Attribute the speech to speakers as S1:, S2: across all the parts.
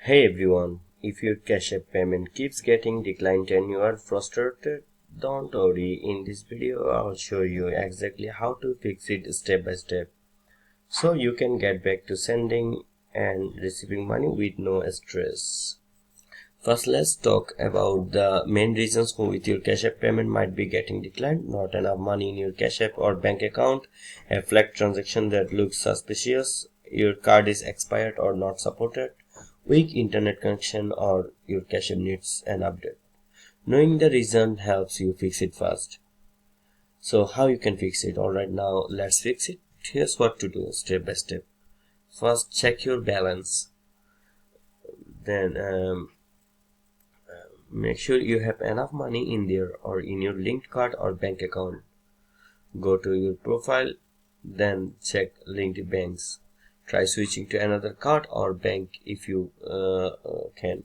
S1: Hey everyone, if your Cashapp payment keeps getting declined and you are frustrated, don't worry. In this video, I'll show you exactly how to fix it step by step so you can get back to sending and receiving money with no stress. First, let's talk about the main reasons with your Cashapp payment might be getting declined. Not enough money in your Cashapp or bank account, a flagged transaction that looks suspicious, your card is expired or not supported, weak internet connection, or your Cashapp needs an update. Knowing the reason helps you fix it fast. So how you can fix it? Alright, now let's fix it. Here's what to do step by step. First, check your balance. Then make sure you have enough money in there or in your linked card or bank account. Go to your profile, then check linked banks. Try switching to another card or bank if you can.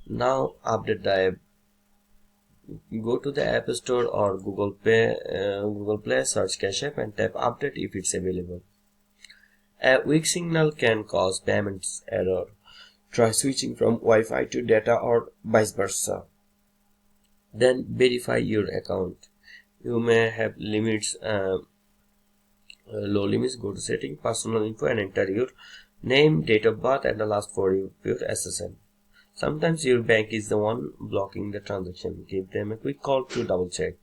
S1: Now update the app. Go to the App Store or Google Play, search Cashapp and tap update if it's available. A weak signal can cause payments error. Try switching from Wi-Fi to data or vice versa. Then verify your account. You may have limits, low limits. Go to setting, personal info, and enter your name, date of birth, and the last four of your SSN. Sometimes your bank is the one blocking the transaction. Give them a quick call to double check.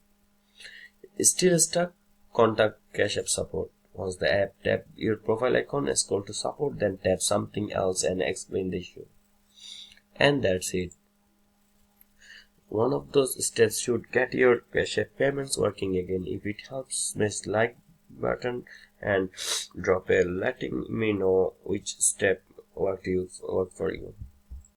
S1: Still stuck? Contact Cashapp support. Once the app, tap your profile icon, scroll to support, then tap something else and explain the issue. And that's it. One of those steps should get your Cashapp payments working again. If it helps, smash the like button and drop a letting me know which step worked for you.